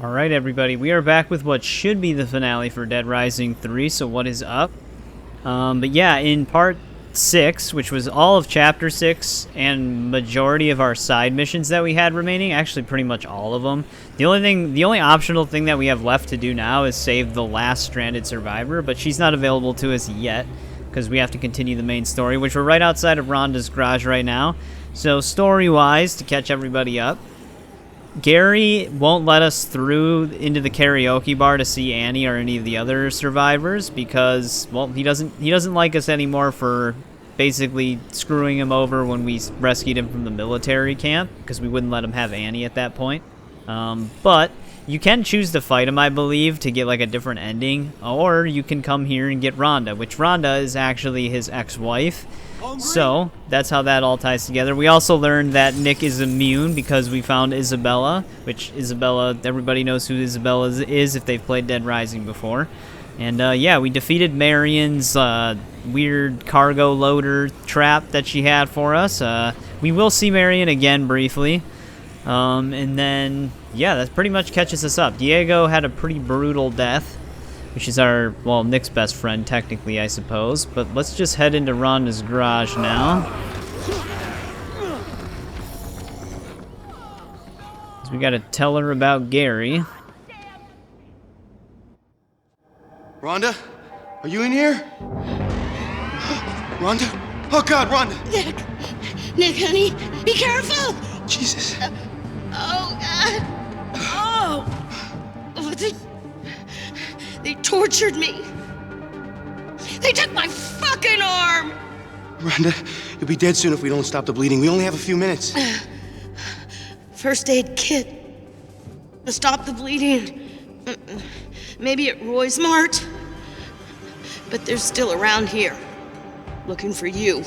Alright everybody, we are back with what should be the finale for Dead Rising 3, so what is up? But yeah, in part 6, which was all of chapter 6, and majority of our side missions that we had remaining, actually pretty much all of them, the only optional thing that we have left to do now is save the last stranded survivor, but she's not available to us yet, because we have to continue the main story, which we're right outside of Rhonda's garage right now. So story-wise, to catch everybody up, Gary won't let us through into the karaoke bar to see Annie or any of the other survivors because, well, he doesn't like us anymore for basically screwing him over when we rescued him from the military camp because we wouldn't let him have Annie at that point. But you can choose to fight him, I believe, to get like a different ending, or you can come here and get Rhonda, which Rhonda is actually his ex-wife. So, that's how that all ties together. We also learned that Nick is immune because we found Isabela, which Isabela, everybody knows who Isabela is if they've played Dead Rising before. And yeah, we defeated Marion's weird cargo loader trap that she had for us. We will see Marion again briefly. And then, yeah, that pretty much catches us up. Diego had a pretty brutal death, which is our, well, Nick's best friend, technically, I suppose. But let's just head into Rhonda's garage now. So we gotta tell her about Gary. Rhonda? Are you in here? Rhonda? Oh, God, Rhonda! Nick, honey, be careful! Jesus. Oh, God. Oh, they tortured me. They took my fucking arm! Rhonda, you'll be dead soon if we don't stop the bleeding. We only have a few minutes. First aid kit. To stop the bleeding. Maybe at Roy's Mart. But they're still around here. Looking for you.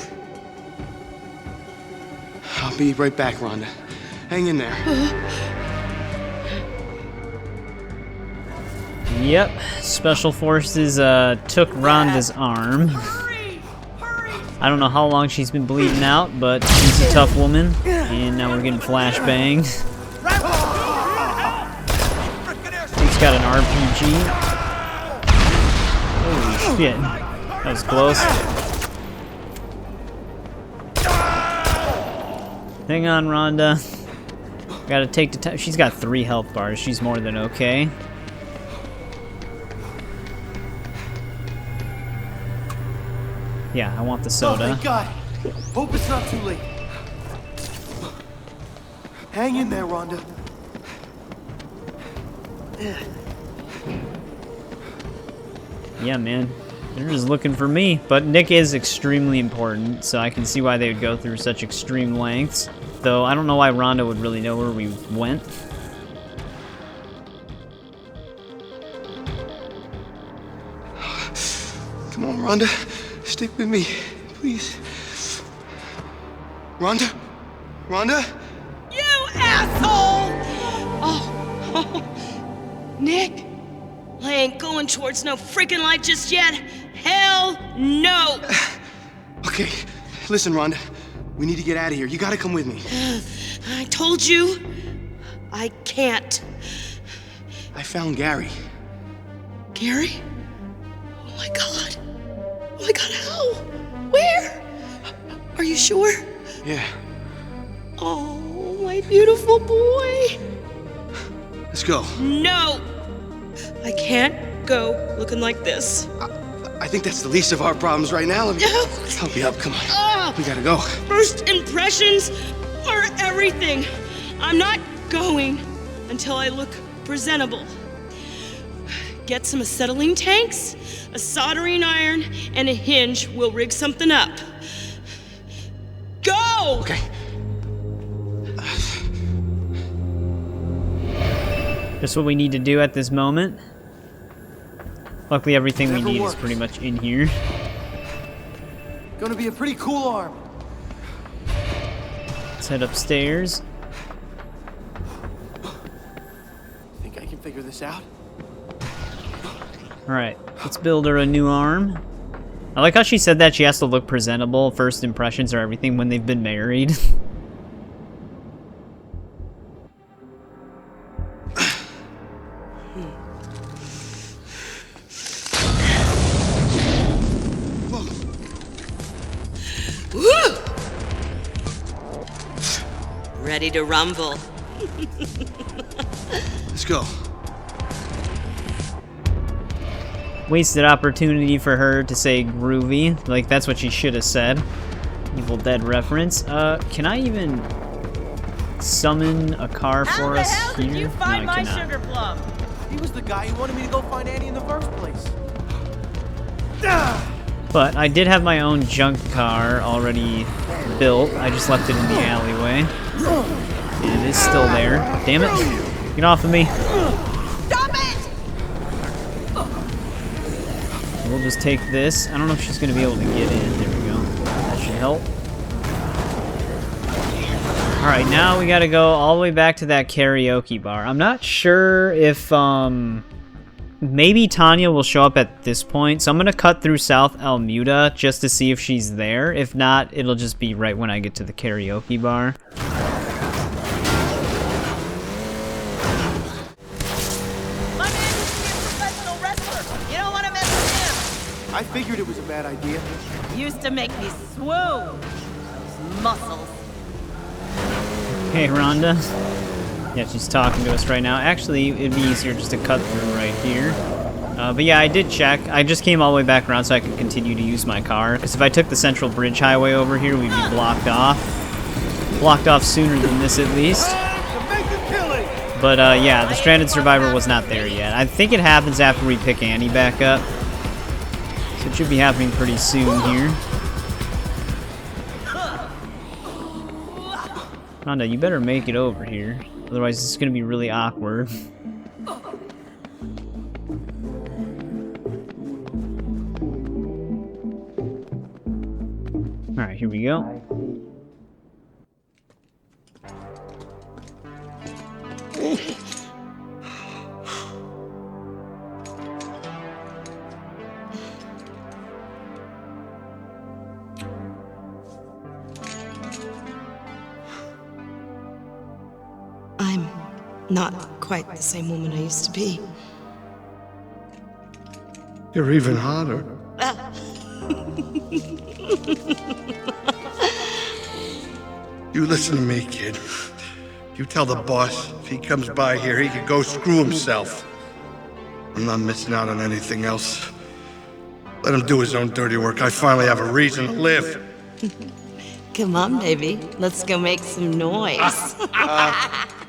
I'll be right back, Rhonda. Hang in there. Yep, Special Forces took Rhonda's arm. Hurry! I don't know how long she's been bleeding out, but she's a tough woman. And now we're getting flashbangs. He's got an RPG. Holy shit. That was close. Hang on, Rhonda. Gotta take the time. She's got 3 health bars. She's more than okay. Yeah, I want the soda. Oh, thank God. Hope it's not too late. Hang in there, Rhonda. Yeah, man. They're just looking for me. But Nick is extremely important, so I can see why they would go through such extreme lengths. Though I don't know why Rhonda would really know where we went. Come on, Rhonda. Stick with me, please. Rhonda? Rhonda? You asshole! Oh, Nick, I ain't going towards no freaking light just yet. Hell no! Okay, listen, Rhonda. We need to get out of here. You gotta come with me. I told you, I can't. I found Gary. Gary? Oh my God. Oh my God, how? Where? Are you sure? Yeah. Oh, my beautiful boy. Let's go. No! I can't go looking like this. I think that's the least of our problems right now. Let me No. help you up. Come on. Oh, We gotta go. first impressions are everything. I'm not going until I look presentable. Get some acetylene tanks, a soldering iron, and a hinge. We'll rig something up. Go! Okay. That's what we need to do at this moment. Luckily, everything we need is pretty much in here. Gonna be a pretty cool arm. Let's head upstairs. Think I can figure this out? Alright, let's build her a new arm. I like how she said that she has to look presentable. First impressions are everything when they've been married. Woo! Ready to rumble. Let's go. Wasted opportunity for her to say groovy. Like, that's what she should have said. Evil Dead reference. Can I even summon a car for us How the hell here? did you find No, I my cannot. sugar plum? He was the guy who wanted me to go find Annie in the first place. But I did have my own junk car already built. I just left it in the alleyway. And it is still there. Damn it. Get off of me. Stop it! We'll just take this. I don't know if she's going to be able to get in. There we go. That should help. Alright, now we got to go all the way back to that karaoke bar. I'm not sure if, maybe Tanya will show up at this point, so I'm going to cut through South Almuda just to see if she's there. If not, it'll just be right when I get to the karaoke bar. My man used to be a professional wrestler. You don't want to mess with him. I figured it was a bad idea. Used to make me swoon. Those muscles. Hey, Rhonda. Yeah, she's talking to us right now. Actually, it'd be easier just to cut through right here. But yeah, I did check. I just came all the way back around so I could continue to use my car. Because if I took the Central Bridge Highway over here, we'd be blocked off. Blocked off sooner than this, at least. But yeah, the Stranded Survivor was not there yet. I think it happens after we pick Annie back up. So it should be happening pretty soon here. Rhonda, you better make it over here. Otherwise, it's going to be really awkward. Alright, here we go. I'm not quite the same woman I used to be. You're even hotter. You listen to me, kid. You tell the boss if he comes by here, he can go screw himself. I'm not missing out on anything else. Let him do his own dirty work. I finally have a reason to live. Come on, baby. Let's go make some noise.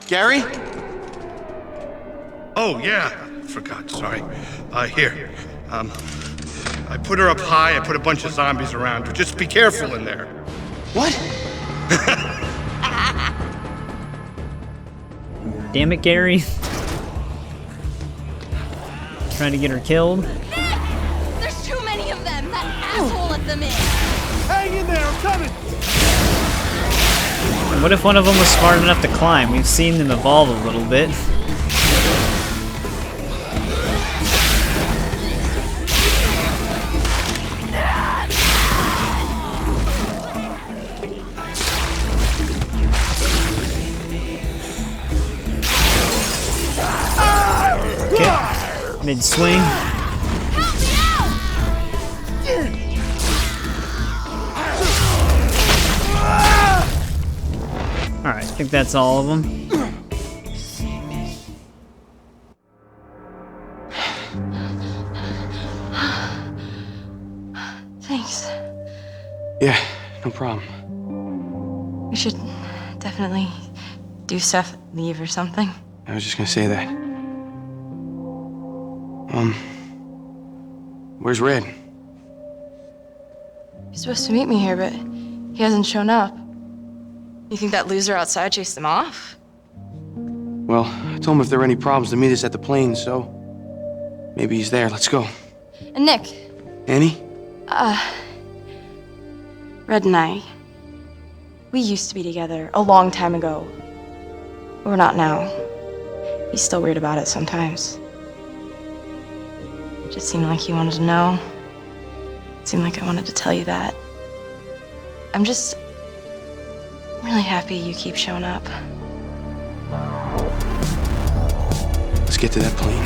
Gary? Oh, yeah. Forgot, sorry. Here. I put her up high. I put a bunch of zombies around her. Just be careful in there. What? Damn it, Gary. Trying to get her killed. There's too many of them! That asshole let them in! Hang in there, I'm coming! And what if one of them was smart enough to climb? We've seen them evolve a little bit. Okay, mid-swing. Alright, I think that's all of them. Thanks. Yeah, no problem. We should definitely do stuff, leave or something. I was just gonna say that. Where's Red? He's supposed to meet me here, but he hasn't shown up. You think that loser outside chased him off? Well, I told him if there were any problems to meet us at the plane, so maybe he's there. Let's go. And Nick, Annie? Red and I, we used to be together a long time ago. But we're not now. He's still weird about it sometimes. It just seemed like he wanted to know. It seemed like I wanted to tell you that. I'm really happy you keep showing up. Let's get to that plane.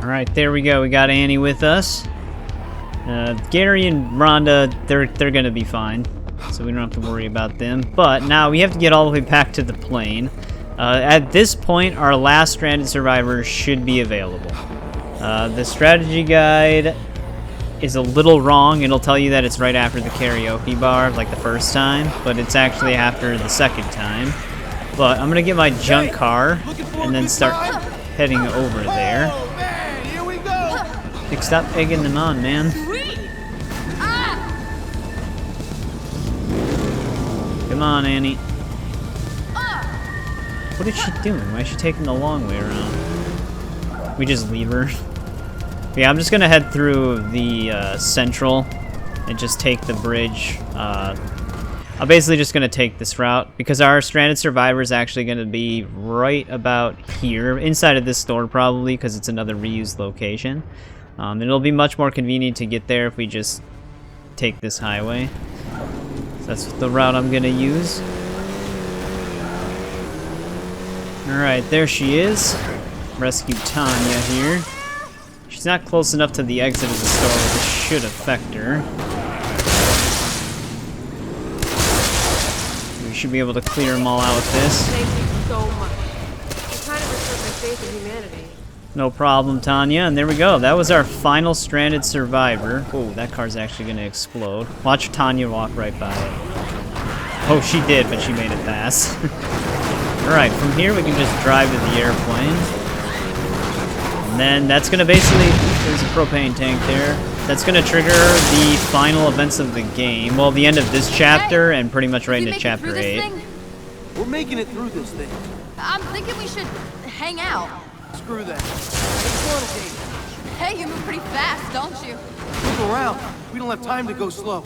Alright, there we go. We got Annie with us. Gary and Rhonda, they're gonna be fine. So we don't have to worry about them. But now we have to get all the way back to the plane. At this point, our last stranded survivor should be available. The strategy guide is a little wrong. It'll tell you that it's right after the karaoke bar, like the first time, but it's actually after the second time. But I'm gonna get my junk car and then start heading over there. Oh, man, here we go. Nick, stop egging them on, man. Come on, Annie. What is she doing? Why is she taking the long way around? We just leave her. Yeah, I'm just gonna head through the central and just take the bridge. I'm basically just gonna take this route because our stranded survivor is actually gonna be right about here, inside of this store probably, because it's another reused location. It'll be much more convenient to get there if we just take this highway. So that's the route I'm gonna use. Alright, there she is. Rescue Tanya here. She's not close enough to the exit of the store, which should affect her. We should be able to clear them all out with this. Thank you so much. You kind of restored my faith in humanity. No problem, Tanya. And there we go. That was our final stranded survivor. Oh, that car's actually going to explode. Watch Tanya walk right by it. Oh, she did, but she made it pass. Alright, from here we can just drive to the airplane. And then that's going to basically... There's a propane tank there. That's going to trigger the final events of the game. Well, the end of this chapter and pretty much right into chapter 8. We're making it through this thing. I'm thinking we should hang out. Screw that. Let's go on a date. Hey, you move pretty fast, don't you? Move around. We don't have time to go slow.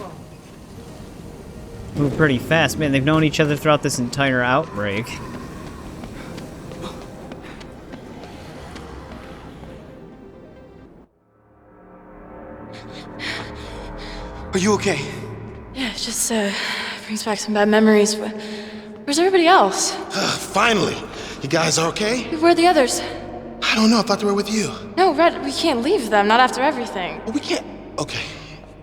Move pretty fast. Man, they've known each other throughout this entire outbreak. Are you okay? Yeah, it just brings back some bad memories. Where's everybody else? Finally! You guys are okay? Where are the others? I don't know. I thought they were with you. No, Red, we can't leave them, not after everything. We can't. Okay.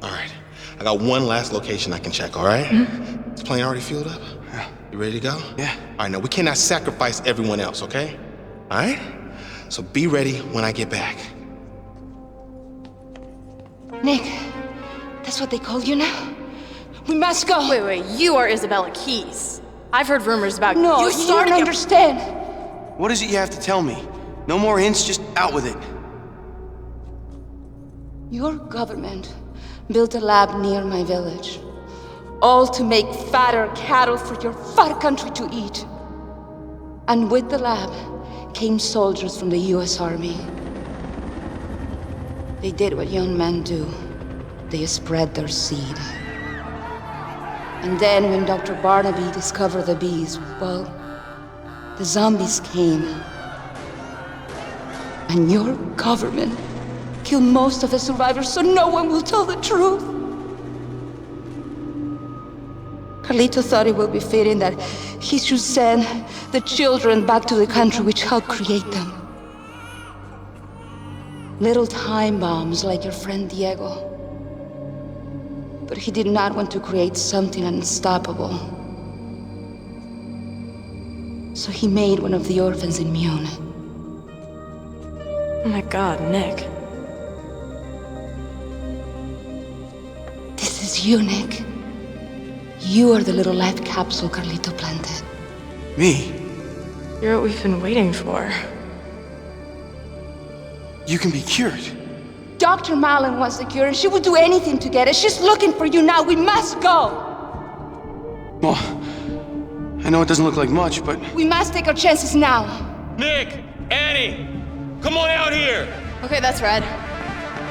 All right. I got one last location I can check, all right? Mm-hmm. This plane already fueled up? Yeah. You ready to go? Yeah. All right, now we cannot sacrifice everyone else, okay? All right? So be ready when I get back. Nick, that's what they call you now? We must go. Wait, you are Isabela Keyes. I've heard rumors about you you starting don't understand. What is it you have to tell me? No more hints, just out with it. Your government built a lab near my village. All to make fatter cattle for your fat country to eat. And with the lab came soldiers from the US Army. They did what young men do. They spread their seed. And then when Dr. Barnaby discovered the bees, well, the zombies came. And your government killed most of the survivors so no one will tell the truth. Carlito thought it would be fitting that he should send the children back to the country which helped create them. Little time bombs like your friend Diego. But he did not want to create something unstoppable. So he made one of the orphans immune. Oh my god, Nick. This is you, Nick. You are the little life capsule Carlito planted. Me? You're what we've been waiting for. You can be cured. Dr. Malin wants the cure, and she would do anything to get it. She's looking for you now. We must go. Well, I know it doesn't look like much, but... We must take our chances now. Nick! Annie! Come on out here! Okay, that's Red.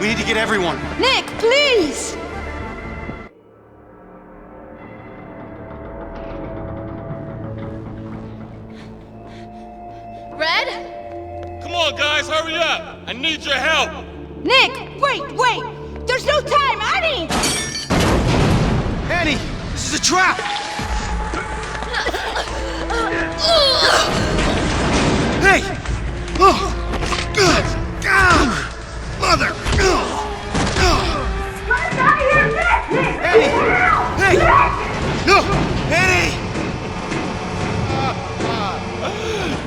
we need to get everyone. Nick, please! Red? Come on, guys, hurry up! I need your help! Nick, wait! There's no time, Annie! Annie, this is a trap! Hey! Oh!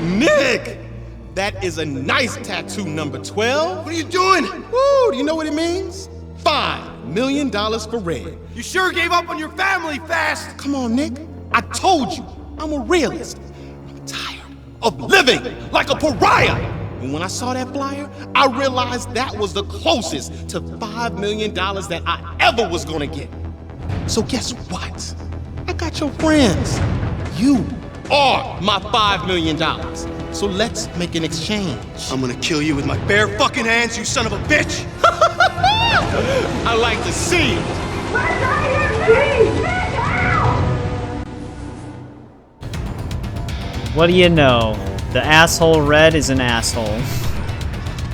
Nick! That is a nice tattoo, number 12. What are you doing? Woo, do you know what it means? $5 million for Red. You sure gave up on your family fast. Come on, Nick. I told you, I'm a realist. I'm tired of living like a pariah. And when I saw that flyer, I realized that was the closest to $5 million that I ever was gonna get. So guess what? I got your friends. You are my $5 million. So let's make an exchange. I'm gonna kill you with my bare fucking hands, you son of a bitch! I like to see it. What do you know? The asshole Red is an asshole.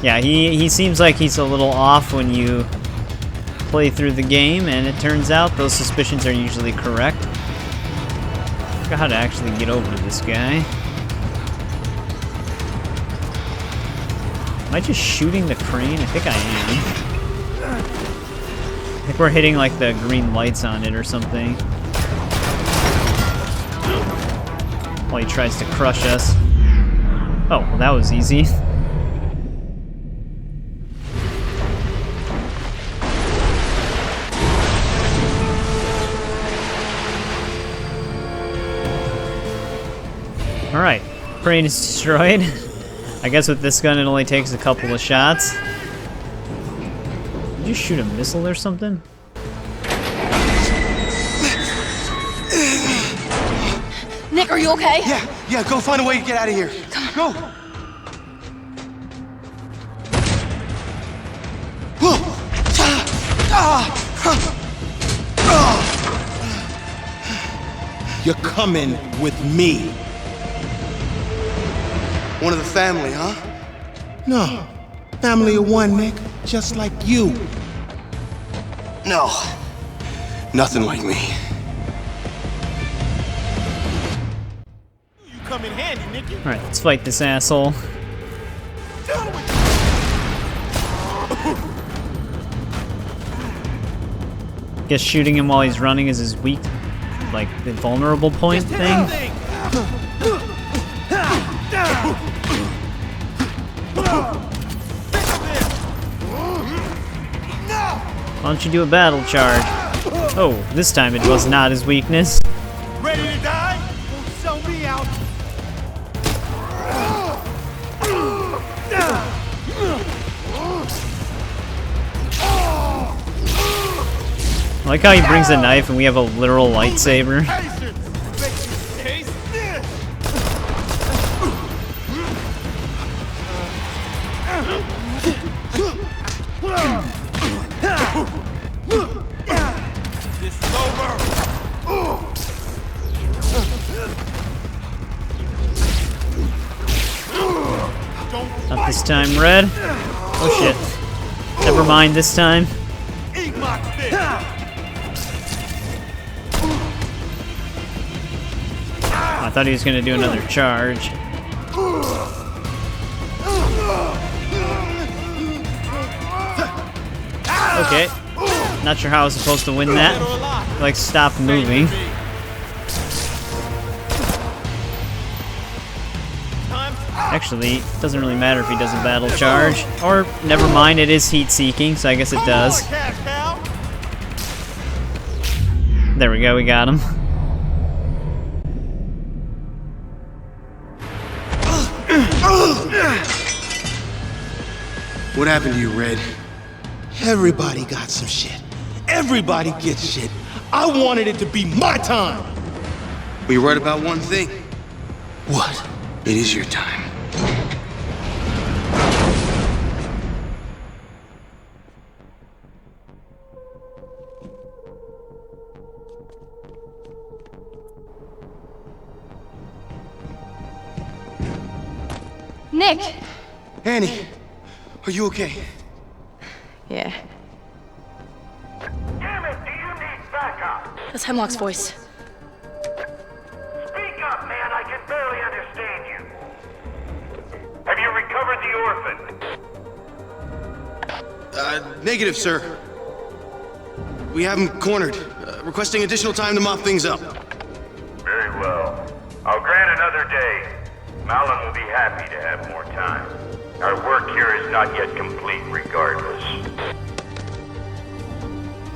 Yeah, he seems like he's a little off when you play through the game, and it turns out those suspicions are usually correct. I forgot how to actually get over to this guy. Am I just shooting the crane? I think I am. I think we're hitting like the green lights on it or something. While he tries to crush us. Oh, well that was easy. Alright, crane is destroyed. I guess with this gun it only takes a couple of shots. Did you shoot a missile or something? Nick, are you okay? Yeah, go find a way to get out of here. Come on. Go! You're coming with me. One of the family, huh? No, family of one, Nick, just like you. No, nothing like me. You come in handy, Nicky. Alright, let's fight this asshole. Guess shooting him while he's running is his weak, like, the vulnerable point thing. Why don't you do a battle charge? Oh, this time it was not his weakness. Ready to die? Well, sell me out. I like how he brings a knife and we have a literal lightsaber. Not this time, Red. Oh shit. Never mind this time. I thought he was gonna do another charge. Okay. Not sure how I was supposed to win that. Like, stop moving. Actually, it doesn't really matter if he does a battle charge. Or, never mind, it is heat-seeking, so I guess it does. There we go, we got him. What happened to you, Red? Everybody got some shit. Everybody gets shit. I wanted it to be my time. Well, you're right about one thing. What? It is your time. Nick! Annie, are you okay? Yeah. Damn it, do you need backup? That's Hemlock's voice. Speak up, man, I can barely understand you. Have you recovered the orphan? Negative, sir. We have him cornered. Requesting additional time to mop things up. Very well. I'll grant another day. Malin will be happy to have more time. Our work here is not yet complete regardless.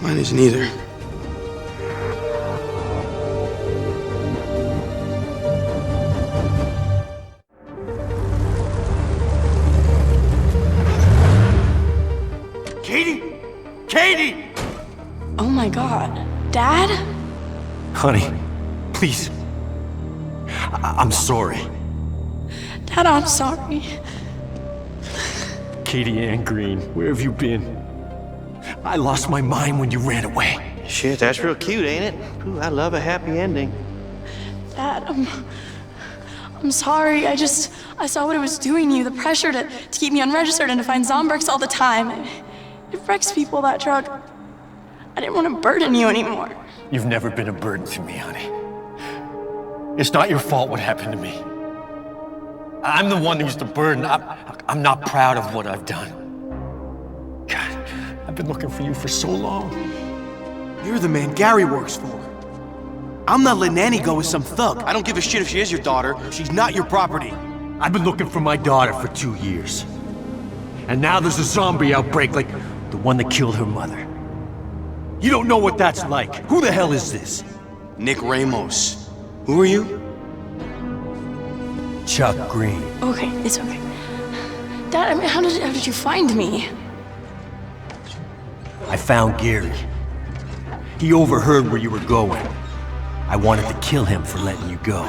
Mine isn't either. Katie! Katie! Oh my god. Dad? Honey, please. I'm sorry. Dad, I'm sorry. Katie Ann Green, where have you been? I lost my mind when you ran away. Shit, that's real cute, ain't it? Ooh, I love a happy ending. Dad, I'm sorry. I saw what it was doing to you. The pressure to keep me unregistered and to find Zombricks all the time. It wrecks people, that drug. I didn't want to burden you anymore. You've never been a burden to me, honey. It's not your fault what happened to me. I'm the one who's the burden. I'm not proud of what I've done. God, I've been looking for you for so long. You're the man Gary works for. I'm not letting Annie go with some thug. I don't give a shit if she is your daughter. She's not your property. I've been looking for my daughter for 2 years. And now there's a zombie outbreak like the one that killed her mother. You don't know what that's like. Who the hell is this? Nick Ramos. Who are you? Chuck Green. Okay, it's okay. Dad, I mean, how did you find me? I found Gary. He overheard where you were going. I wanted to kill him for letting you go.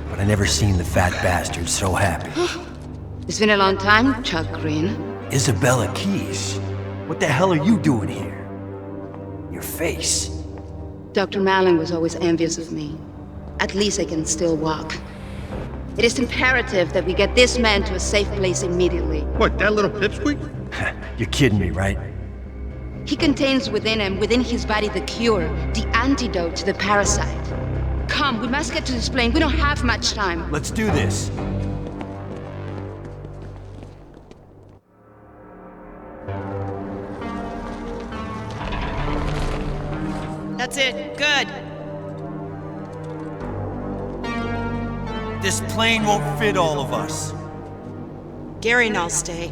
But I never seen the fat bastard so happy. It's been a long time, Chuck Green. Isabela Keyes. What the hell are you doing here? Your face. Dr. Malin was always envious of me. At least I can still walk. It is imperative that we get this man to a safe place immediately. What, that little pipsqueak? You're kidding me, right? He contains within him, within his body, the cure, the antidote to the parasite. Come, we must get to this plane. We don't have much time. Let's do this. That's it. Good. This plane won't fit all of us. Gary and I'll stay.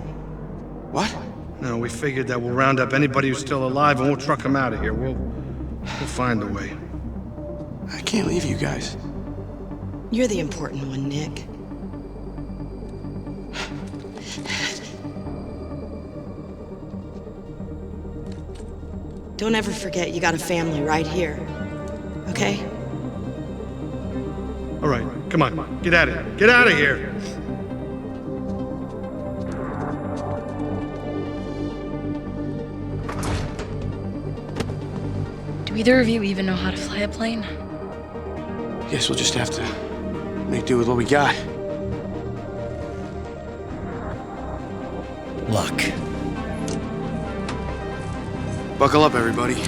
What? No, we figured that we'll round up anybody who's still alive and we'll truck them out of here. We'll find a way. I can't leave you guys. You're the important one, Nick. Don't ever forget you got a family right here. Okay? All right, come on. Get out of here. Get out of here. Do either of you even know how to fly a plane? Guess we'll just have to make do with what we got. Luck. Buckle up, everybody.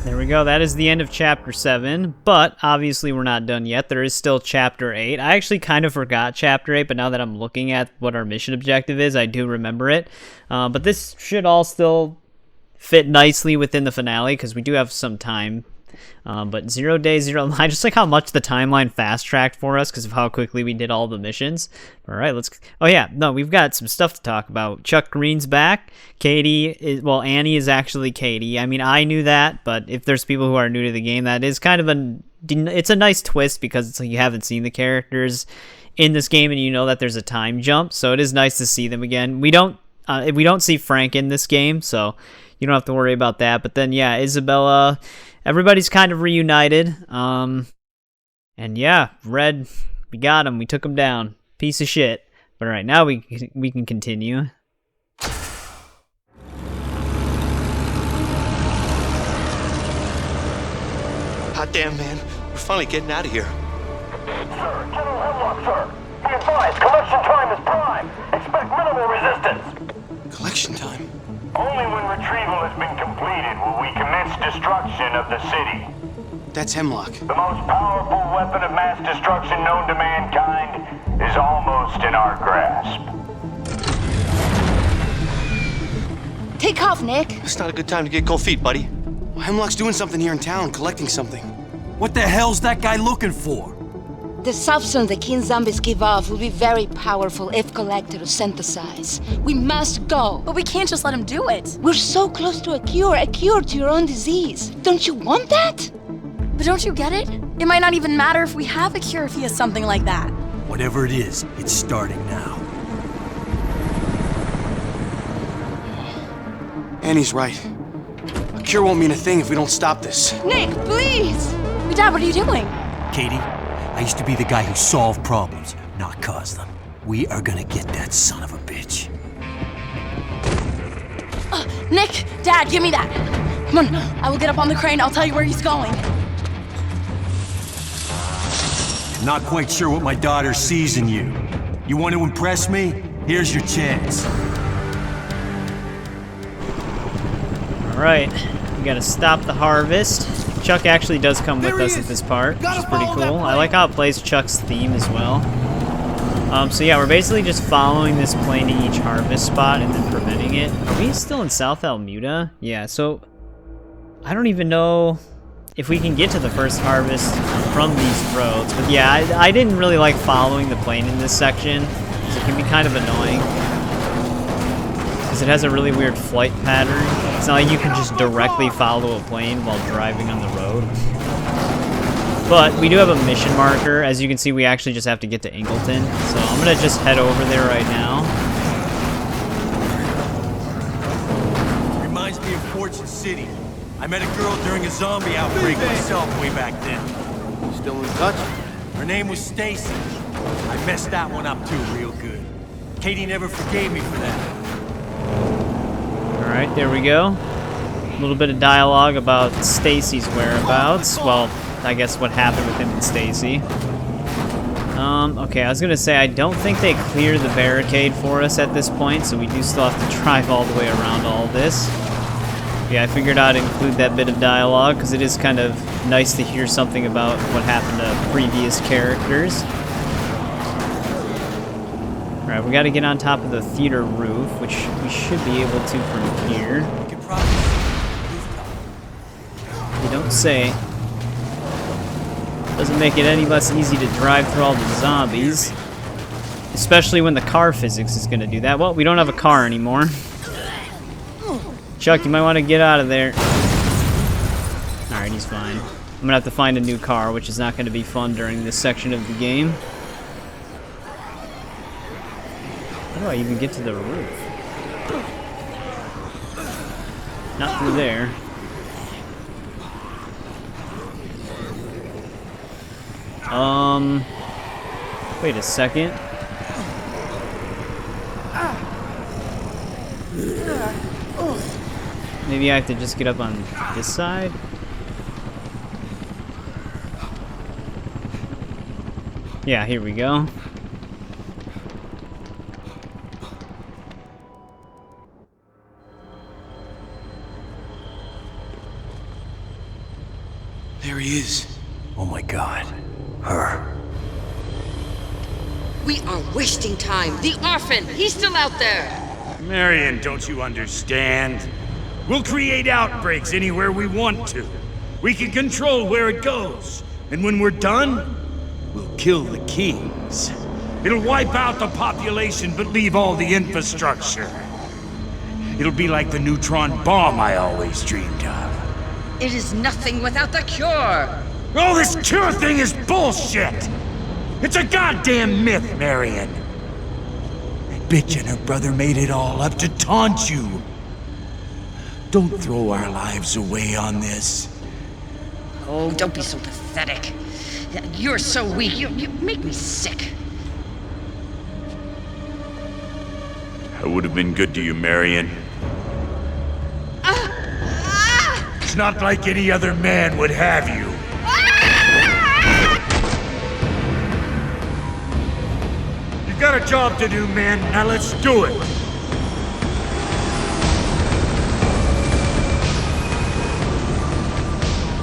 There we go. That is the end of Chapter 7, but obviously we're not done yet. There is still Chapter 8. I actually kind of forgot Chapter 8, but now that I'm looking at what our mission objective is, I do remember it. But this should all still fit nicely within the finale, because we do have some time. But 0 Day, 0 Line, just like how much the timeline fast-tracked for us because of how quickly we did all the missions. All right, let's... Oh, yeah, no, we've got some stuff to talk about. Chuck Green's back. Katie is... Well, Annie is actually Katie. I mean, I knew that, but if there's people who are new to the game, that is kind of a... It's a nice twist because it's like you haven't seen the characters in this game and you know that there's a time jump, so it is nice to see them again. We don't see Frank in this game, so you don't have to worry about that. But then, yeah, Isabela... Everybody's kind of reunited, and yeah, Red, we got him, we took him down, piece of shit. But alright, now we can continue. Hot damn, man, we're finally getting out of here. Sir, General Hemlock, sir. Be advised, collection time is prime. Expect minimal resistance. Collection time? Only when retrieval has been completed will we commence destruction of the city. That's Hemlock. The most powerful weapon of mass destruction known to mankind is almost in our grasp. Take off, Nick. It's not a good time to get cold feet, buddy. Well, Hemlock's doing something here in town, collecting something. What the hell's that guy looking for? The substance the king zombies give off will be very powerful if collected or synthesized. We must go. But we can't just let him do it. We're so close to a cure to your own disease. Don't you want that? But don't you get it? It might not even matter if we have a cure if he has something like that. Whatever it is, it's starting now. Annie's right. A cure won't mean a thing if we don't stop this. Nick, please! Dad, what are you doing? Katie, I used to be the guy who solved problems, not caused them. We are gonna get that son of a bitch. Nick, Dad, give me that. Come on, I will get up on the crane. I'll tell you where he's going. Not quite sure what my daughter sees in you. You want to impress me? Here's your chance. Alright, we gotta stop the harvest. Chuck actually does come with us at this part, which is pretty cool. I like how it plays Chuck's theme as well. So yeah, we're basically just following this plane to each harvest spot and then preventing it. Are we still in South Almuda? Yeah, so I don't even know if we can get to the first harvest from these roads. But yeah, I didn't really like following the plane in this section, because it can be kind of annoying. Because it has a really weird flight pattern. It's not like you can just directly follow a plane while driving on the road. But we do have a mission marker. As you can see, we actually just have to get to Ingleton. So I'm going to just head over there right now. Reminds me of Fortune City. I met a girl during a zombie outbreak myself way back then. Still in touch? Her name was Stacy. I messed that one up too real good. Katie never forgave me for that. Alright, there we go. A little bit of dialogue about Stacy's whereabouts. Well, I guess what happened with him and Stacy. Okay, I was gonna say, I don't think they cleared the barricade for us at this point, so we do still have to drive all the way around all this. Yeah, I figured I'd include that bit of dialogue, because it is kind of nice to hear something about what happened to previous characters. Alright, we gotta get on top of the theater roof, which we should be able to from here. You don't say. Doesn't make it any less easy to drive through all the zombies. Especially when the car physics is gonna do that. Well, we don't have a car anymore. Chuck, you might want to get out of there. Alright, he's fine. I'm gonna have to find a new car, which is not gonna be fun during this section of the game. How do I even get to the roof? Not through there. Wait a second. Maybe I have to just get up on this side? Yeah, here we go. There he is. Oh my God. Her. We are wasting time. The orphan, he's still out there. Marion, don't you understand? We'll create outbreaks anywhere we want to. We can control where it goes. And when we're done, we'll kill the Keyes. It'll wipe out the population but leave all the infrastructure. It'll be like the neutron bomb I always dreamed of. It is nothing without the cure. Oh, this cure thing is bullshit! It's a goddamn myth, Marion. That bitch and her brother made it all up to taunt you. Don't throw our lives away on this. Oh, don't be so pathetic. You're so weak. You make me sick. I would have been good to you, Marion. It's not like any other man would have you. You've got a job to do, man. Now let's do it.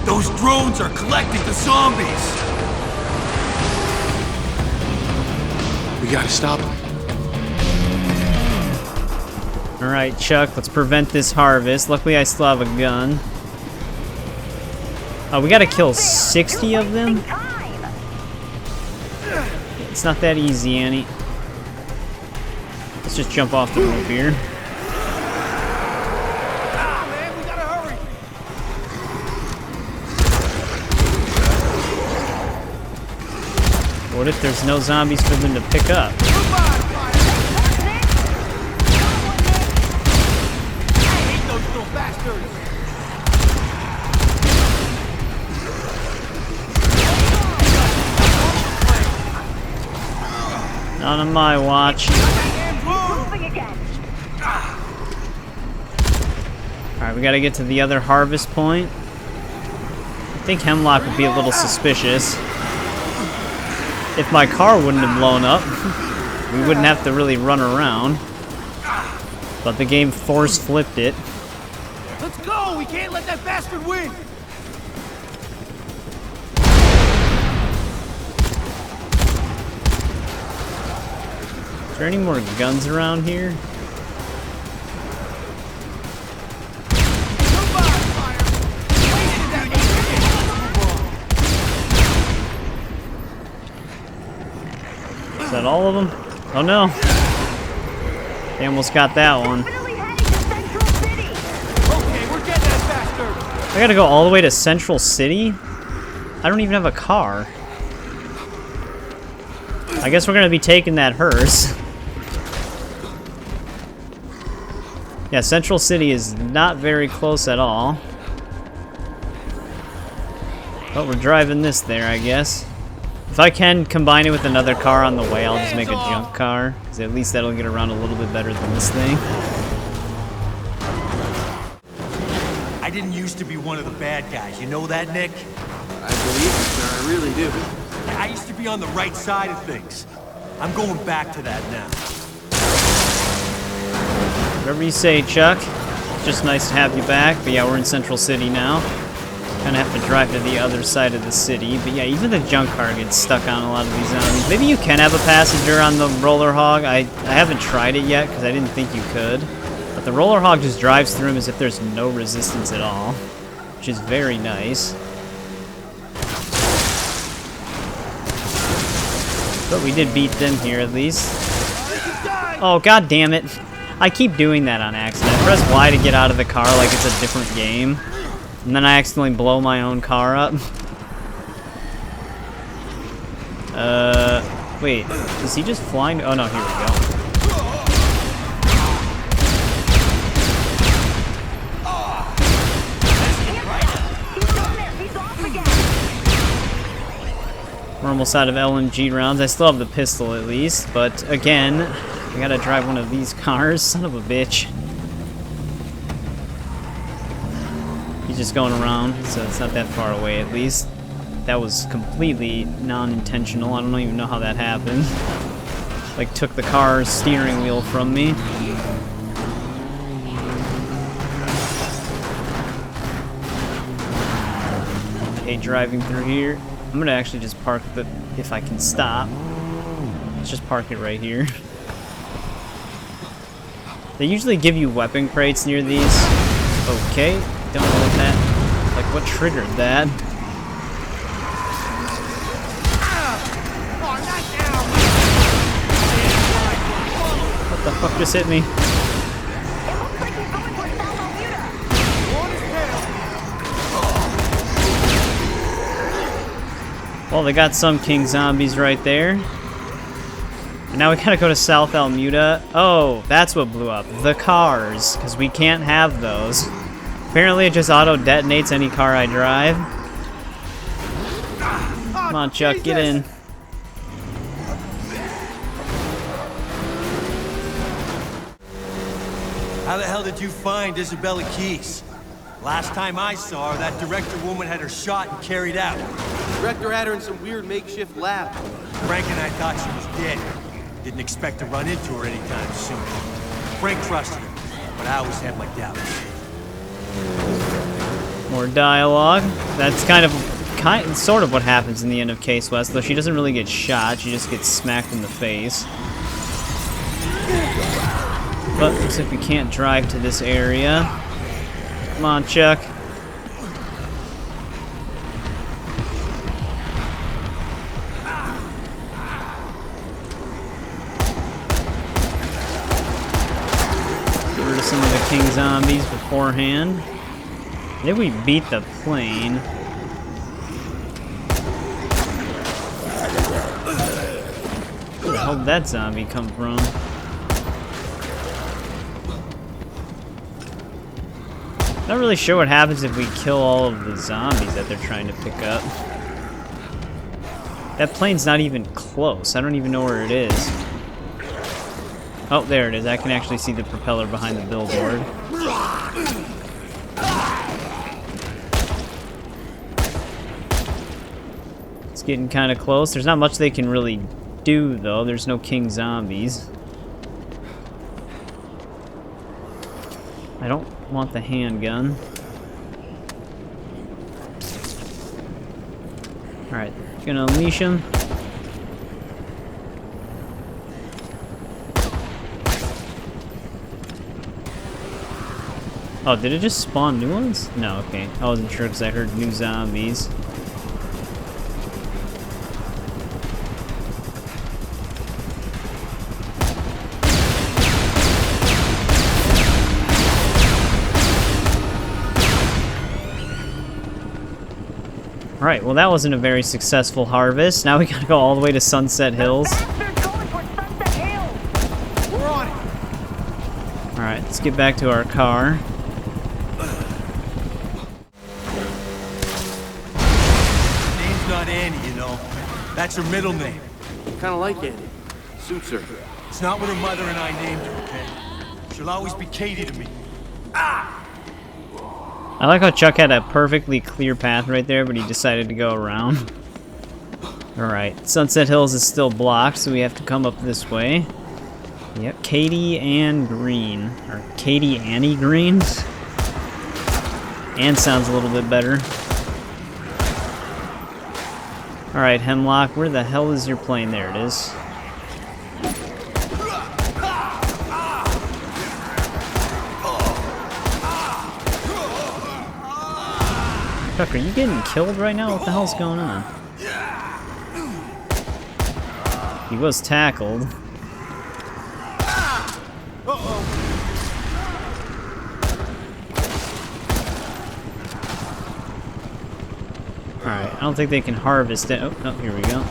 Those Those drones are collecting the zombies! We gotta stop them. Alright, Chuck, let's prevent this harvest. Luckily, I still have a gun. Oh, we gotta kill 60 of them? It's not that easy, Annie. Let's just jump off the roof here. What if there's no zombies for them to pick up? Not on my watch. Alright, we gotta get to the other harvest point. I think Hemlock would be a little suspicious. If my car wouldn't have blown up, we wouldn't have to really run around. But the game force flipped it. Let's go! We can't let that bastard win! Is there any more guns around here? Is that all of them? Oh no! They almost got that one. I gotta go all the way to Central City? I don't even have a car. I guess we're gonna be taking that hearse. Yeah, Central City is not very close at all. But we're driving this there, I guess. If I can combine it with another car on the way, I'll just make a junk car. Because at least that'll get around a little bit better than this thing. I didn't used to be one of the bad guys. You know that, Nick? I believe you, sir. I really do. I used to be on the right side of things. I'm going back to that now. Whatever you say, Chuck. Just nice to have you back. But yeah, we're in Central City now. Kind of have to drive to the other side of the city. But yeah, even the junk car gets stuck on a lot of these zombies. Maybe you can have a passenger on the roller hog. I haven't tried it yet because I didn't think you could. But the roller hog just drives through them as if there's no resistance at all. Which is very nice. But we did beat them here at least. Oh, god damn it. I keep doing that on accident. I press Y to get out of the car like it's a different game. And then I accidentally blow my own car up. Wait. Is he just flying? Oh no, here we go. We're almost out of LMG rounds. I still have the pistol at least, but again, I gotta drive one of these cars. Son of a bitch. He's just going around, so it's not that far away at least. That was completely non-intentional. I don't even know how that happened. Like, took the car's steering wheel from me. I hate driving through here. I'm gonna actually just park the, if I can stop. Let's just park it right here. They usually give you weapon crates near these. Okay, don't know what that, like what triggered that. What the fuck just hit me? Well, they got some king zombies right there. And now we gotta go to South Almuda. Oh, that's what blew up. The cars, because we can't have those. Apparently it just auto-detonates any car I drive. Come on, Chuck, get in. How the hell did you find Isabela Keyes? Last time I saw her, that director woman had her shot and carried out. The director had her in some weird makeshift lab. Frank and I thought she was dead. Didn't expect to run into her anytime soon. Frank trusted her, but I always had my doubts. More dialogue. That's sort of what happens in the end of Case West, though she doesn't really get shot, she just gets smacked in the face. But looks like we can't drive to this area. Come on, Chuck. Get rid of some of the king zombies beforehand. I think we beat the plane. Where the hell did that zombie come from? Not really sure what happens if we kill all of the zombies that they're trying to pick up. That plane's not even close. I don't even know where it is. Oh, there it is. I can actually see the propeller behind the billboard. It's getting kind of close. There's not much they can really do, though. There's no king zombies. I don't want the handgun. Alright, gonna unleash him. Oh, did it just spawn new ones? No, okay. I wasn't sure because I heard new zombies. Alright, well that wasn't a very successful harvest. Now we gotta go all the way to Sunset Hills. Alright, let's get back to our car. Name's not Annie, you know. That's her middle name. Kinda like Annie. Suits her. It's not what her mother and I named her, okay? She'll always be Katie to me. Ah! I like how Chuck had a perfectly clear path right there, but he decided to go around. Alright, Sunset Hills is still blocked, so we have to come up this way. Yep, Katie Ann Green. Or Katie Annie Green? Ann sounds a little bit better. Alright, Hemlock, where the hell is your plane? There it is. Chuck, are you getting killed right now? What the hell's going on? He was tackled. Alright, I don't think they can harvest it. Oh, no, here we go.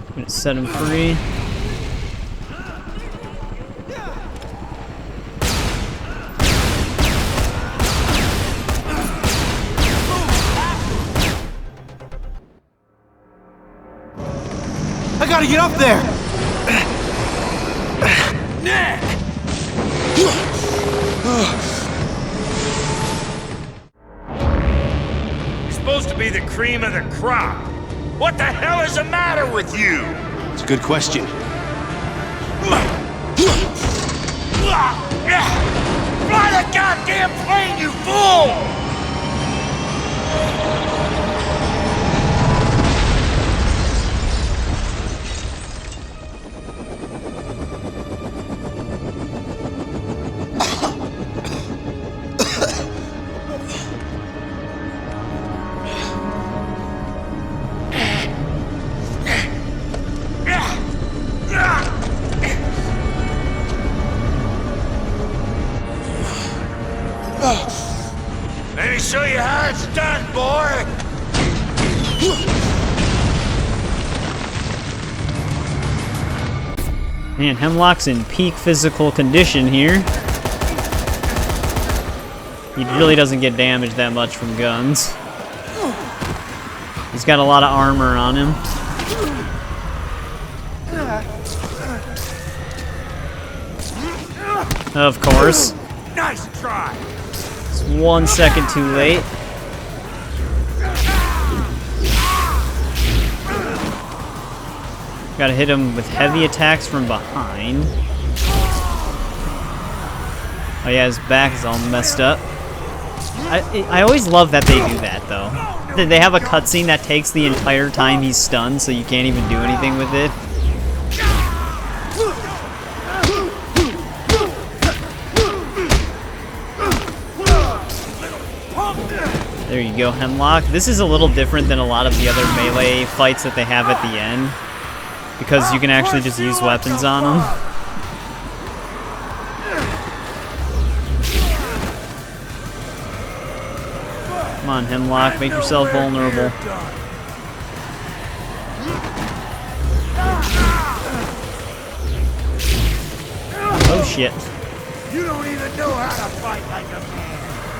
I'm gonna set him free. I gotta get up there! Nick! You're supposed to be the cream of the crop. What the hell is the matter with you? It's a good question. Fly the goddamn plane, you fool! Let me show you how it's done, boy! Man, Hemlock's in peak physical condition here. He really doesn't get damaged that much from guns. He's got a lot of armor on him. Of course. Nice try! It's 1 second too late. Gotta hit him with heavy attacks from behind. Oh yeah, his back is all messed up. I always love that they do that, though. They have a cutscene that takes the entire time he's stunned, so you can't even do anything with it. There you go, Hemlock. This is a little different than a lot of the other melee fights that they have at the end, because you can actually just use weapons on them. Come on, Hemlock, make yourself vulnerable. Oh shit. You don't even know how to fight like a man.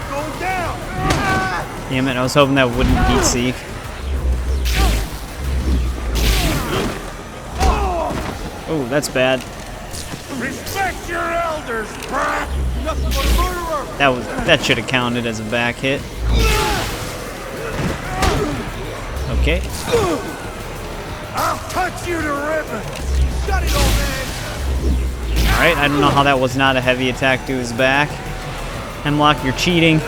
Go down! Damn it, I was hoping that wouldn't beat Seek. Oh, that's bad. Respect your elders, brat! That should have counted as a back hit. Okay. I'll cut you to ribbons! Shut it, old man! Alright, I don't know how that was not a heavy attack to his back. Hemlock, you're cheating.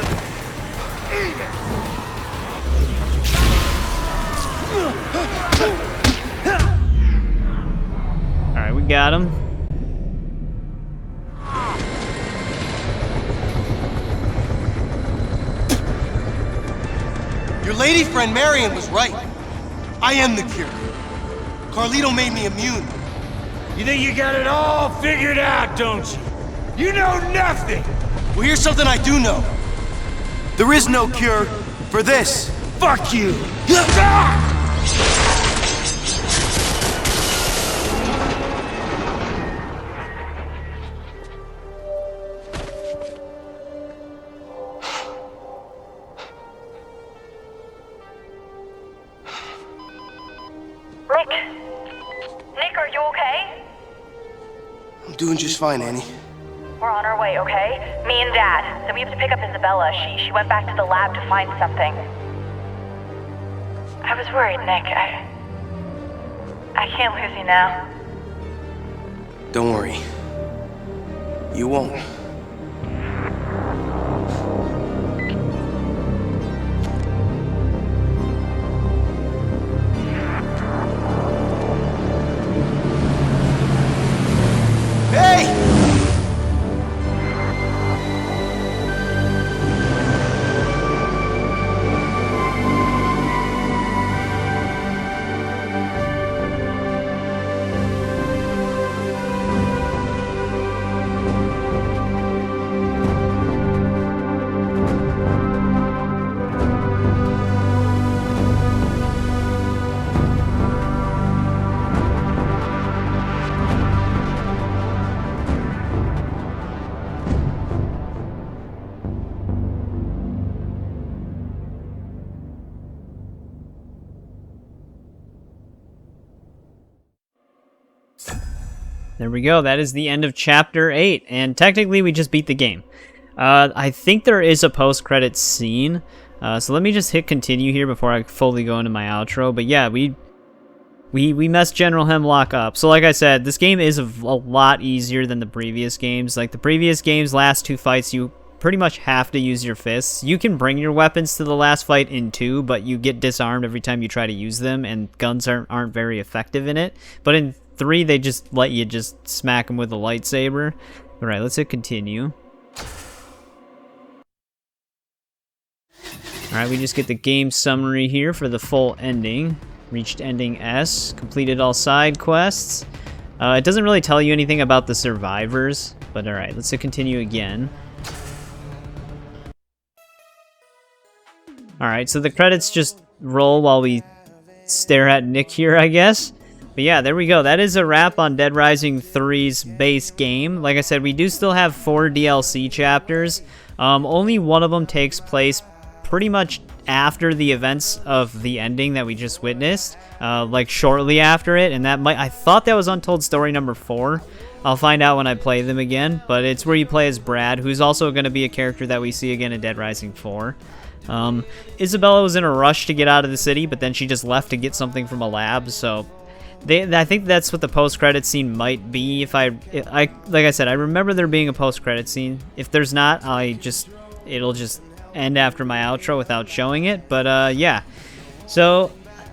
Alright, we got him. Your lady friend Marion was right. I am the cure. Carlito made me immune. You think you got it all figured out, don't you? You know nothing! Well, here's something I do know. There is no cure for this. Fuck you! Nick, are you okay? I'm doing just fine, Annie. We're on our way, okay? Me and Dad. Then we have to pick up Isabela. She went back to the lab to find something. I was worried, Nick. I can't lose you now. Don't worry. You won't. There we go. That is the end of Chapter 8, and technically we just beat the game. I think there is a post-credits scene, so let me just hit continue here before I fully go into my outro. But yeah, we messed General Hemlock up. So like I said, this game is a lot easier than the previous games. Like the previous games, last two fights, you pretty much have to use your fists. You can bring your weapons to the last fight in 2, but you get disarmed every time you try to use them, and guns aren't very effective in it. But in 3, they just let you just smack them with a lightsaber. Alright, let's hit continue. Alright, we just get the game summary here for the full ending. Reached ending S, completed all side quests. It doesn't really tell you anything about the survivors, but alright, let's hit continue again. Alright, so the credits just roll while we stare at Nick here, I guess. But yeah, there we go. That is a wrap on Dead Rising 3's base game. Like I said, we do still have 4 DLC chapters. Only one of them takes place pretty much after the events of the ending that we just witnessed. Like shortly after it, and I thought that was Untold Story number 4. I'll find out when I play them again, but it's where you play as Brad, who's also going to be a character that we see again in Dead Rising 4. Isabela was in a rush to get out of the city, but then she just left to get something from a lab, so I think that's what the post-credit scene might be. If I like I said, I remember there being a post-credit scene. If there's not, it'll just end after my outro without showing it. But yeah, so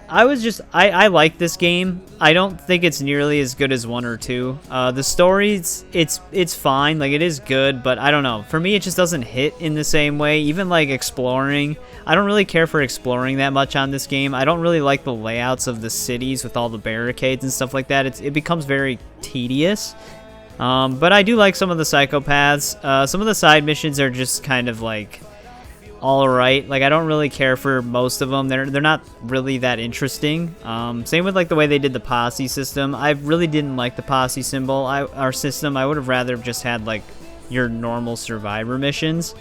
I like this game. I don't think it's nearly as good as 1 or 2. The stories, it's fine, like it is good, but I don't know. For me, it just doesn't hit in the same way. Even like exploring, I don't really care for exploring that much on this game. I don't really like the layouts of the cities with all the barricades and stuff like that. It becomes very tedious. But I do like some of the psychopaths. Some of the side missions are just kind of like all right. Like I don't really care for most of them. They're not really that interesting. Same with like the way they did the posse system. I really didn't like the posse our system. I would have rather just had like your normal survivor missions,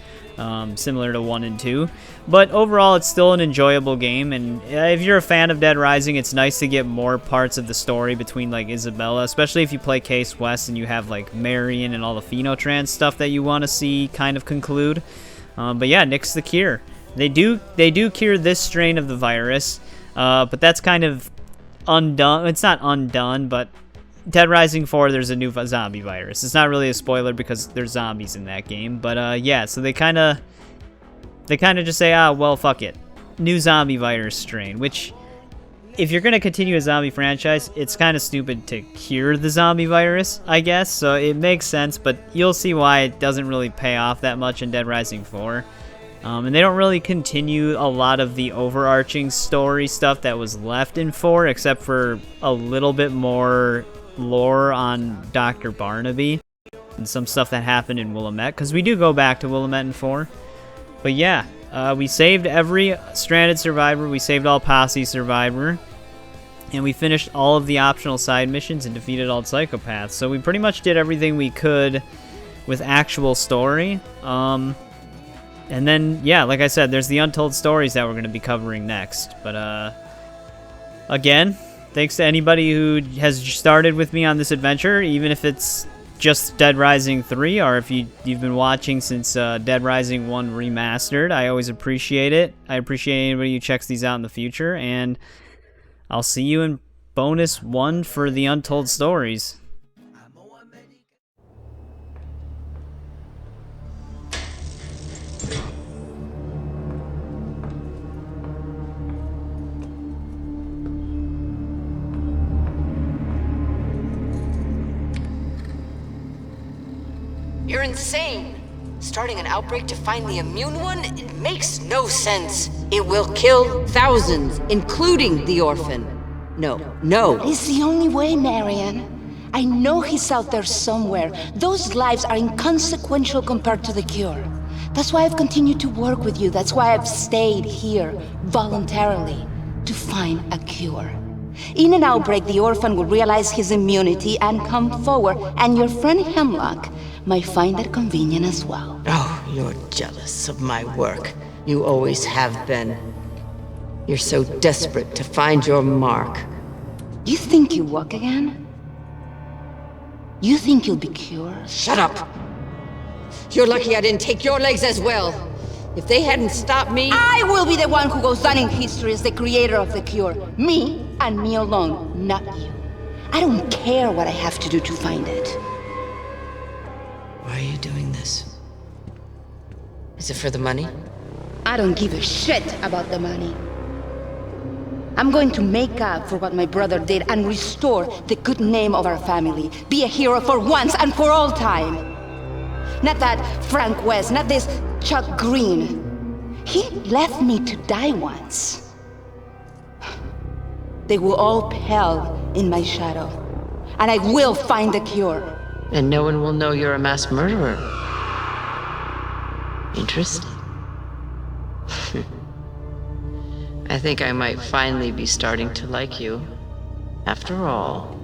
similar to 1 and 2. But overall, it's still an enjoyable game. And if you're a fan of Dead Rising, it's nice to get more parts of the story between like Isabela, especially if you play Case West and you have like Marion and all the Phenotrans stuff that you want to see kind of conclude. But yeah, Nick's the cure. They do cure this strain of the virus, but that's kind of undone. It's not undone, but Dead Rising 4, there's a new zombie virus. It's not really a spoiler because there's zombies in that game, but yeah, so they kind of just say, well, fuck it, new zombie virus strain. Which, if you're gonna continue a zombie franchise, it's kind of stupid to cure the zombie virus, I guess. So it makes sense, but you'll see why it doesn't really pay off that much in Dead Rising 4. And they don't really continue a lot of the overarching story stuff that was left in 4, except for a little bit more lore on Dr. Barnaby and some stuff that happened in Willamette, because we do go back to Willamette in 4. But yeah, we saved every stranded survivor, we saved all posse survivor, and we finished all of the optional side missions and defeated all psychopaths. So we pretty much did everything we could with actual story. And then, yeah, like I said, there's the Untold Stories that we're going to be covering next. But again, thanks to anybody who has started with me on this adventure, even if it's just Dead Rising 3, or if you've been watching since Dead Rising 1 Remastered. I always appreciate it. I appreciate anybody who checks these out in the future, and I'll see you in bonus 1 for the Untold Stories. You're insane. Starting an outbreak to find the immune one? It makes no sense. It will kill thousands, including the orphan. No. It's the only way, Marion. I know he's out there somewhere. Those lives are inconsequential compared to the cure. That's why I've continued to work with you. That's why I've stayed here, voluntarily, to find a cure. In an outbreak, the orphan will realize his immunity and come forward, and your friend Hemlock might find that convenient as well. Oh, you're jealous of my work. You always have been. You're so desperate to find your mark. You think you walk again? You think you'll be cured? Shut up! You're lucky I didn't take your legs as well. If they hadn't stopped me... I will be the one who goes down in history as the creator of the cure. Me, and me alone, not you. I don't care what I have to do to find it. Why are you doing this? Is it for the money? I don't give a shit about the money. I'm going to make up for what my brother did and restore the good name of our family. Be a hero for once and for all time. Not that Frank West, not this Chuck Green. He left me to die once. They will all pale in my shadow. And I will find the cure. And no one will know you're a mass murderer. Interesting. I think I might finally be starting to like you, after all.